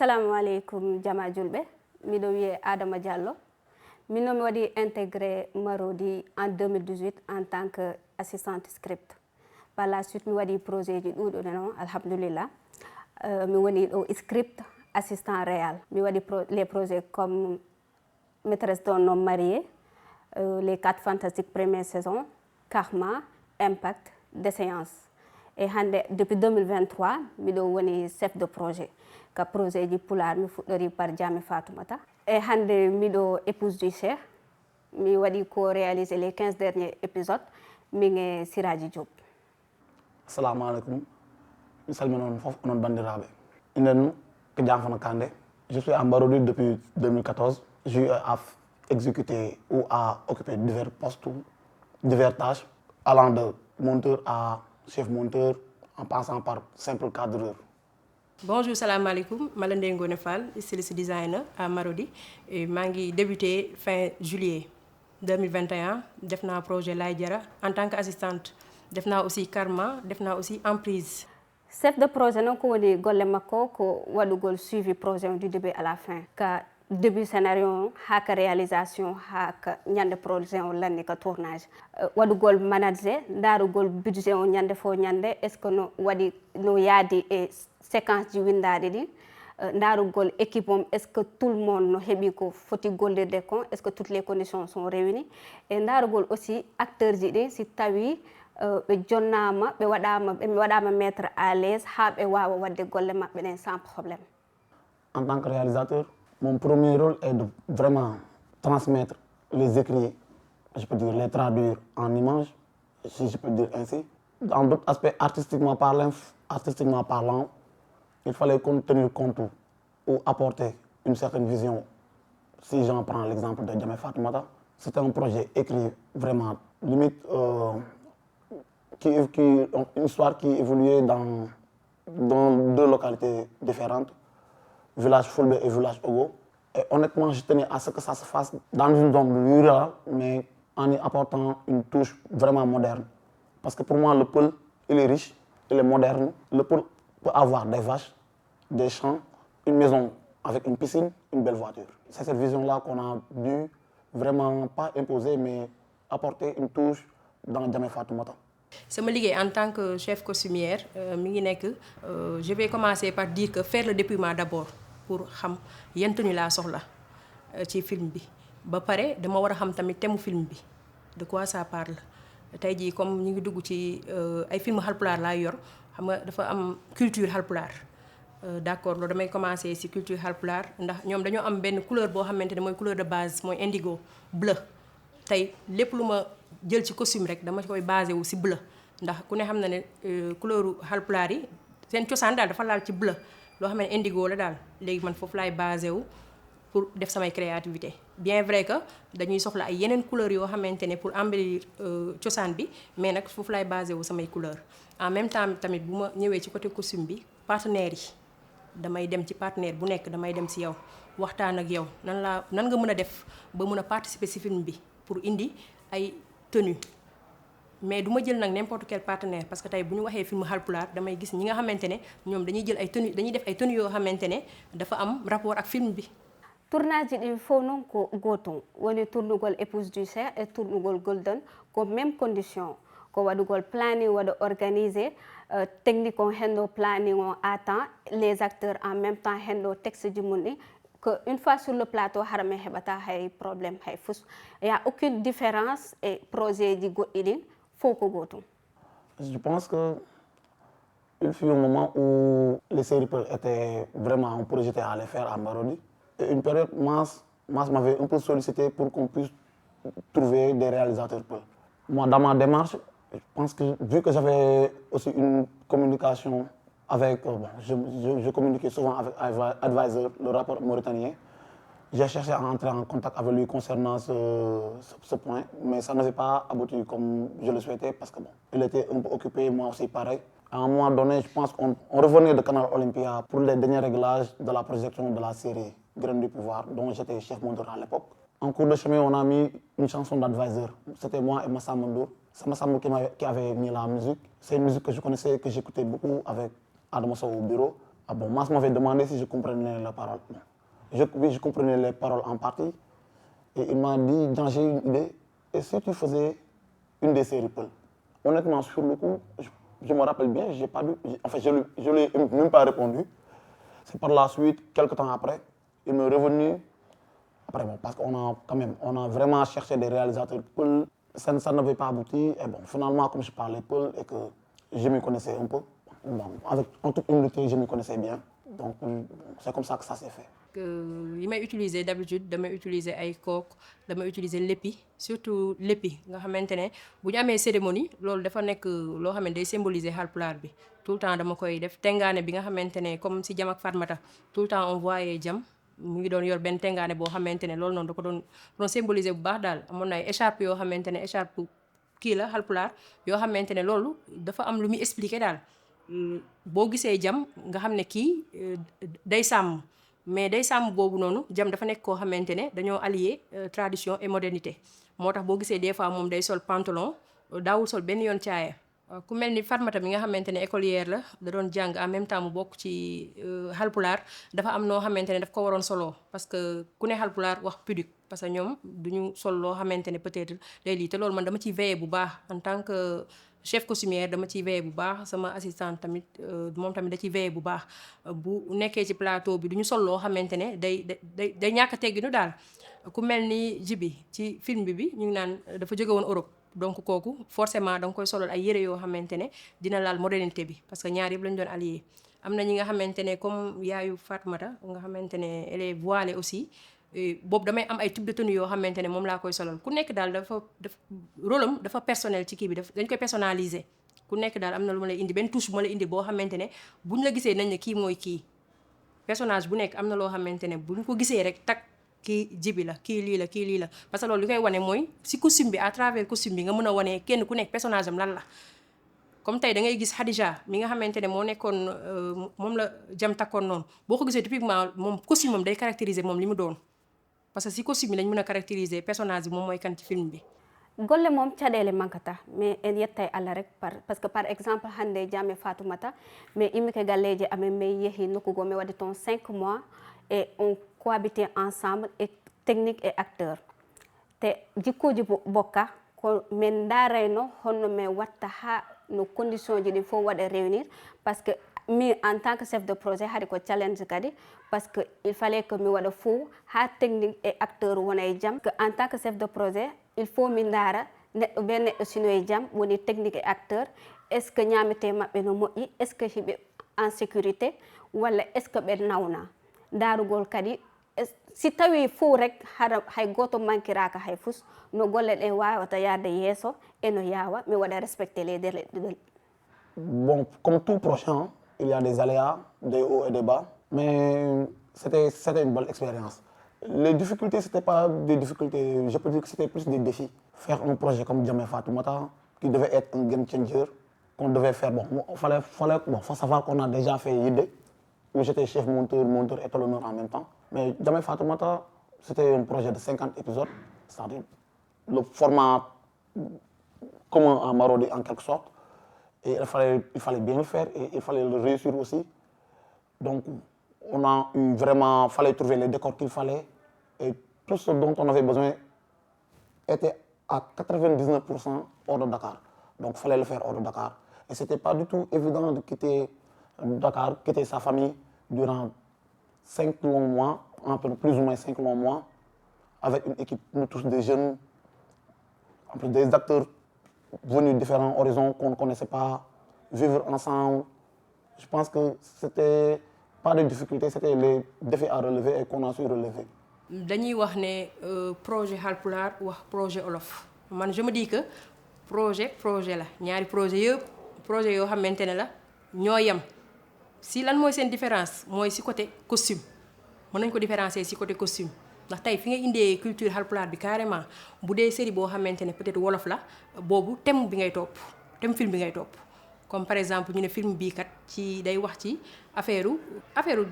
Assalamu alaikum Jama Julbe, miɗo wiye Adama Diallo. Min mi waɗi intégré Marodi en 2018 en tant qu'assistante script. Par la suite mi waɗi projet ji ɗuɗo non alhamdulillah. Mi woni ɗo script assistant réal. Mi waɗi les projets comme Maîtresse d'un homme marié, les 4 fantastiques première saison, Karma, Impact, Déséance. Et depuis 2023, je suis chef de projet. Le projet du Poulard est par Djami Fatoumata. Et je suis épouse du chef. Je co-réalisé les 15 derniers épisodes. Je suis Siraji Diop. Assalamu alaikum. Je suis Bandirabe. Je suis à Marodi depuis 2014. J'ai exécuté ou à occuper divers postes, diverses tâches, allant de monteur à chef monteur, en passant par simple cadreur. Bonjour, salam alaikum. Je suis Ngone Fall, styliste designer à Marodi. J'ai débuté fin juillet 2021. J'ai fait un projet Laïdjara en tant qu'assistante. J'ai fait aussi Karma, j'ai fait aussi Emprise. Chef de projet, non, je suis suivi projet du début à la fin. Début scénario, hack réalisation, hack nyande projet on l'année que tournage. Wadu gol manager, daru gol budget on nyande fo nyande. Est-ce que no wadi no yadi et séquence du windade di? Daru gol équipe est-ce que tout le monde no hebi ko foti golde de kon? Est-ce que toutes les conditions sont réunies? Et daru gol aussi acteurs di si tawi be jonnama be wadama mettre à l'aise ha be wawa wadde golle mabbe den sans problème. En tant que réalisateur, mon premier rôle est de vraiment transmettre les écrits, je peux dire les traduire en images, si je peux dire ainsi. Dans d'autres aspects artistiquement parlant, il fallait tenir compte ou apporter une certaine vision. Si j'en prends l'exemple de Djamé Fatoumata, c'était un projet écrit vraiment limite, une histoire qui évoluait dans 2 localités différentes, village Fulbe et village Ogo. Et honnêtement, je tenais à ce que ça se fasse dans une zone rurale, mais en y apportant une touche vraiment moderne. Parce que pour moi, le Peul, il est riche, il est moderne. Le Peul peut avoir des vaches, des champs, une maison avec une piscine, une belle voiture. C'est cette vision-là qu'on a dû vraiment pas imposer, mais apporter une touche dans Djamé Fatoumata. C'est en tant que chef costumière, je vais commencer par dire que faire le dépouillement d'abord pour xam yan tenue la soxla ci film bi ba paré dama wara xam tamit thème film bi de quoi ça parle tay ji comme ñi ngi dugg ci ay film halpulaar la yor xam nga dafa am culture halpulaar d'accord lo damay commencer ci culture halpulaar ndax ñom dañu am ben couleur bo xamantene moy couleur de base moy indigo bleu tay lepp luma jël ci costume rek dama koy basé wu ci bleu ndax ku ne xam na ne couleuru halpulaar yi sen ciosan dal dafa laal ci bleu lo xamné indigo la dal légui man fofu lay basé wu pour def samay créativité bien vrai que dañuy soxla ay yenen couleurs yo xamantene pour embellir ciosan bi mais nak fofu lay basé wu samay couleurs en même temps tamit buma ñëwé ci côté costume bi partenaire yi damay dem ci partenaire bu nekk damay dem ci yow waxtaan ak yow nan nga mëna def ba mëna participer ci film bi pour indi ay tenue mais duma jël nak n'importe quel partenaire parce que tay buñu waxé film halpulaar damay gis ñi nga xamantene ñom dañuy jël ay tenue dañuy def ay tenue yo xamantene dafa am rapport ak film bi. Tournage il faut non ko goton woni tournugol épouse du chef et tournugol golden ko même condition ko wadugol planning wado organiser technique on hendo planning on attend les acteurs en même temps hendo texte du mundi que une fois sur le plateau harame hebata hay problème hay fous il y a aucune différence et projet di godidin faut ko goton. Je pense que il fut un moment où les séries étaient vraiment projetées à les faire à Marodi. Et une période, Mas m'avait un peu sollicité pour qu'on puisse trouver des réalisateurs. Moi, dans ma démarche, je pense que vu que j'avais aussi une communication avec, je communiquais souvent avec Advisor, le rapport mauritanien, j'ai cherché à entrer en contact avec lui concernant ce point, mais ça n'avait pas abouti comme je le souhaitais parce que bon, il était un peu occupé, moi aussi pareil. À un moment donné, je pense qu'on revenait de Canal Olympia pour les derniers réglages de la projection de la série Graines du pouvoir, dont j'étais chef monteur à l'époque. En cours de chemin, on a mis une chanson d'Advisor. C'était moi et Massa Mandour. C'est Massa qui avait mis la musique. C'est une musique que je connaissais, que j'écoutais beaucoup avec Adamo Sow au bureau. Ah bon, Mass m'avait demandé si je comprenais les paroles. Oui, je comprenais les paroles en partie. Et il m'a dit, Jean, j'ai une idée. Et si tu faisais une des séries Peul? Honnêtement, sur le coup, je me rappelle bien, j'ai pas dû, en fait, je ne lui ai même pas répondu. C'est par la suite, quelques temps après, il m'est revenu. Après, bon, parce qu'on a quand même, on a vraiment cherché des réalisateurs Peul. Ça n'avait pas abouti. Et bon, finalement, comme je parlais Peul et que je me connaissais un peu, bon, en toute humilité, je me connaissais bien. Donc, c'est comme ça que ça s'est fait. yi may utiliser d'habitude damay utiliser ay kook damay utiliser lépi surtout lépi nga xamante ne bu ñu amee cérémonie loolu dafa nekk loo xam ne day symboliser Haalpulaar bi tout le temps dama koy def tengaane bi nga xamante ne comme si Jam ak Fatmata tout le temps on voyait Jam mu ngi doon yor benn tengaane boo xamante ne loolu noonu da ko doon symboliser bu baax daal amoon na ay écharpe yoo xamante ne écharpe kii la Haalpulaar yoo xamante ne loolu dafa am lu muy expliquer daal boo gisee Jam nga xam ne kii day sàmm mais day sàmm boobu noonu Jam dafa nekk koo xamante ne dañoo allier tradition et modernité moo tax boo gisee des fois moom day sol pantalon daawul sol benn yoon caaya ku mel ni Fatmata mi nga xamante ne écolière la da doon jàng en même temps mu bokk ci Haalpulaar dafa am noo xamante ne daf ko waroon soloo parce que ku ne Haalpulaar wax pudique parce que ñoom duñu sol loo xamante ne peut-être day lii te loolu man dama ciy veiller bu baax en tant que chef costumière dama ciy veiller bu baax sama assistante tamit moom tamit da ciy veiller bu baax bu nekkee ci plateau bi du ñu sol loo xamante ne day ñàkk a tegginu daal ku mel ni Djiby ci film bi ñu ngi naan dafa jóge woon Europe donc kooku forcément da nga koy solal ay yére yoo xamante ne dina laal modernité bi parce que ñaar yëpp lañu doon allié am na ñi nga xamante ne comme yaayu Fatmata nga xamante ne elle est voilée aussi boobu damay am ay type de tenue yoo xamante ne moom laa koy solal ku nekk daal dafa rôle am dafa personnel ci kii bi dañ koy personnaliser ku nekk daal am na lu ma lay indi benn touche bu ma lay indi boo xamante ne buñ la gisee nañ ne kii mooy kii personnage bu nekk am na loo xamante ne buñ ko gisee rek tak kii Djiby la kii lii la kii lii la parce que loolu li koy wane mooy si costume bi à travers costume bi nga mën a wane kenn ku nekk personnage am lan la comme tey da ngay gis Khadija mi nga xamante ne moo nekkoon moom la Jam takkoon noonu boo ko gisee typiquement moom costume am day caractériser moom li mu doon parce que si costume bi lañ mën a caractériser personnage bi moom mooy kan ci film bi golle moom caɗele mankata mais en yettay Allah rek parce que par exemple hande Jam e Fatoumata mais immi ke galleji amen mi yeehi nokkugo mi waɗi toon 5 mois et on cohabité ensemble et technique et acteur te jikkuji bokka ko min darayno honno min watta ha no condition ji ɗi fof waɗa réunir parce que mi en tant que chef de projet haade ko challenge kadi parce que il fallait que mi waɗa fou ha technique et acteur wona e Jam que en tant que chef de projet il faut mi ndaara neɗɗo be neɗɗo sino e Jam woni technique et acteur est ce que ñamete maɓɓe no moƴƴi est ce que hiɓe en sécurité walla est ce que ɓe nawna darugol kadi si tawi fou rek hay goto mankiraka hay fus no golle ɗe wawata yaade yeeso e no yawa mi waɗa respecté les délais. Bon, comme tout projet, il y a des aléas, des hauts et des bas, mais c'était une bonne expérience. Les difficultés, c'était pas des difficultés, je peux dire que c'était plus des défis. Faire un projet comme Jam et Fatoumata, qui devait être un game changer, qu'on devait faire, bon, faut savoir qu'on a déjà fait Yidé, où j'étais chef monteur et talonneur en même temps. Mais Jam et Fatoumata, c'était un projet de 50 épisodes, c'est-à-dire le format commun à Marodi en quelque sorte. Et il fallait bien le faire et il fallait le réussir aussi. Donc, on a eu vraiment, il fallait trouver les décors qu'il fallait. Et tout ce dont on avait besoin était à 99% hors de Dakar. Donc, il fallait le faire hors de Dakar. Et ce n'était pas du tout évident de quitter Dakar, quitter sa famille durant 5 longs mois, un peu plus ou moins 5 longs mois, avec une équipe, nous tous des jeunes, en plus des acteurs venus de différents horizons qu'on ne connaissait pas, vivre ensemble. Je pense que c'était pas de difficultés, c'était les défis à relever et qu'on a su relever. dañuy wax ne projet Haalpulaar wax projet Olof man je me dis que projet la ñaari projet yëpp projet yoo xamante ne la ñoo yem si lan mooy seen différence mooy si côté costume mën nañ ko différencier si côté costume ndax tey fi nga indee culture Haalpulaar bi carrément bu dee série boo xamante ne peut-être wolof la boobu thème bi ngay topp thème film bi ngay topp comme par exemple ñu ne film bii kat ci day wax ci affaire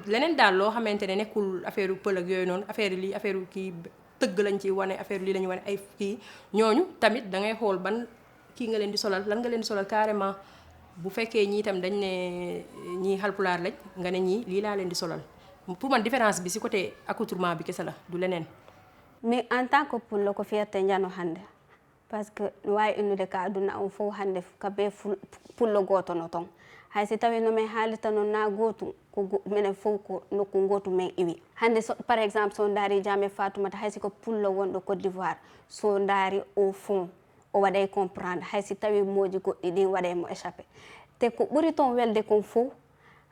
leneen daal loo xamante ne nekkul affaire pël ak yooyu noonu affaire kii tëgg lañ ci wane affaire lii la ñu wane ay kii ñooñu tamit da ngay xool ban kii nga leen di solal lan nga leen di solal carrément bu fekkee ñii itam dañ ne ñii Haalpulaar lañ nga ne ñii lii laa leen di solal pour man différence bi ci côté accoutrement bi kese la du leneen. mais en tant que pullo ko fiyerte njano hannde par ce que no waawi innude ka aduna on fof hannde ka be pullo gooto no ton hay si tawi no min haalita noon na gootum ko minen fof ko nokku gootum min iwi hannde par exemple so ndaari Jammeh Fatoumata hay si ko pullo wonɗo Côte d'Ivoire so ndaari au fond o waɗay comprendre hay si tawi mooji goɗɗi ɗin waɗay mo échappé te ko ɓuri toon welde kon fof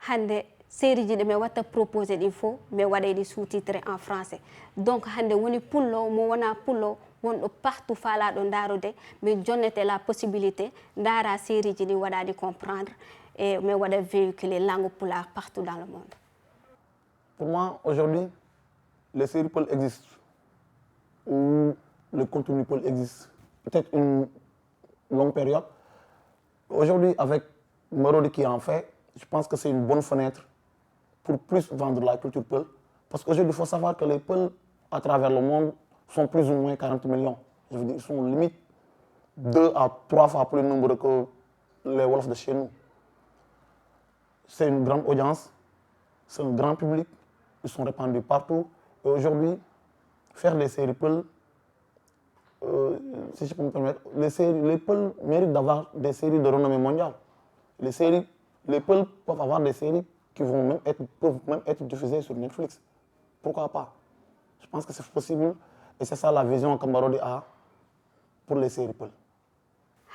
hannde série ji ɗi min watta proposé ɗin fof min waɗay ɗi sous-titré en français donc hannde woni pullo mo wona pullo wonɗo partout faalaɗo ndaarude min jonnete la possibilité ndaara série ji ɗi waɗaɗi comprendre et min waɗa véhiculer langue pulaar partout dans le monde. Pour moi, aujourd'hui, les séries Peul existent, ou le contenu Peul existe. Peut-être une longue période. Aujourd'hui, avec Marodi qui en fait, je pense que c'est une bonne fenêtre pour plus vendre la culture Peul. Parce qu'aujourd'hui, il faut savoir que les Peuls, à travers le monde, sont plus ou moins 40 millions. Je veux dire, ils sont limite 2 à 3 fois plus nombreux que les Wolofs de chez nous. C'est une grande audience, c'est un grand public, ils sont répandus partout. Et aujourd'hui, faire des séries Peul, si je peux me permettre, les Peuls méritent d'avoir des séries de renommée mondiale. Les Peuls peuvent avoir des séries qui peuvent même être diffusées sur Netflix. Pourquoi pas? Je pense que c'est possible et c'est ça la vision que Marodi a pour les séries Peul.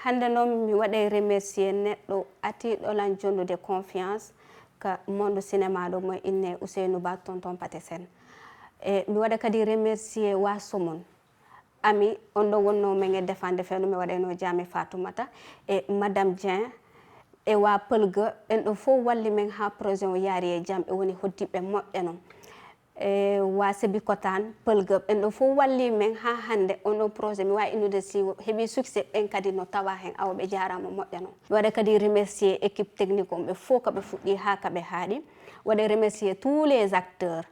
Hande noon mi waɗay remercier neɗɗo atiiɗo lan jonnude confiance ka monde cinéma ɗo mo inne Ousseynou Ba tonton Paté Sène e mi waɗa kadi remercier wa Somone ami on ɗo wonno men e defande feewno mi waɗayno Jammeh Fatoumata e madame Dieng e wa Peulga en ɗo fof walli men ha projet o yaari e jaam e woni hoddiɓe moƴƴe noon e wa Sébi Kotane Peulga en ɗo fof walli men ha hande on ɗo projet mi wawi innude si heeɓi succès ɓen kadi no tawa hen awa ɓe jarama moƴƴa noon mi waɗa kadi remercier équipe technique on ɓe fof kaɓe fuɗɗi ha kaɓe haaɗi waɗa remercier tous les acteurs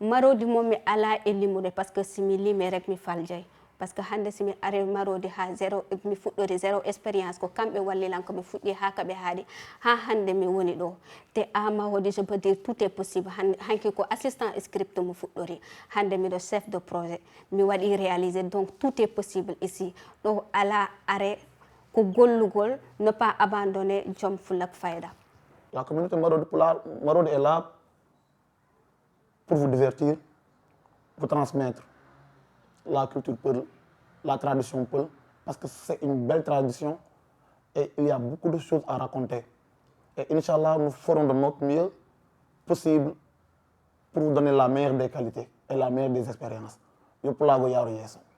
Marodi moom mi ala e limude par ce que simi limi rek mi faljay par ce que hande simi ari Marodi ha zéro mi fuɗɗori zéro expérience ko kamɓe wallilan ko ɓe fuɗɗi ha kaɓe haaɗi ha hande mi woni ɗo te Marodi je peux dire tout est possible hanki ko assistant script mo fuɗɗori hande miɗo chef de projet mi waɗi réalisé donc tout est possible ici ɗo ala are ko gollugol ne pas abandonner joom fulak fayda. La communauté Marodi est là pour vous divertir, vous transmettre la culture Peul, la tradition Peul, parce que c'est une belle tradition et il y a beaucoup de choses à raconter. Et Inch'Allah, nous ferons de notre mieux possible pour vous donner la meilleure des qualités et la meilleure des expériences. Yo pulago yaro yeso.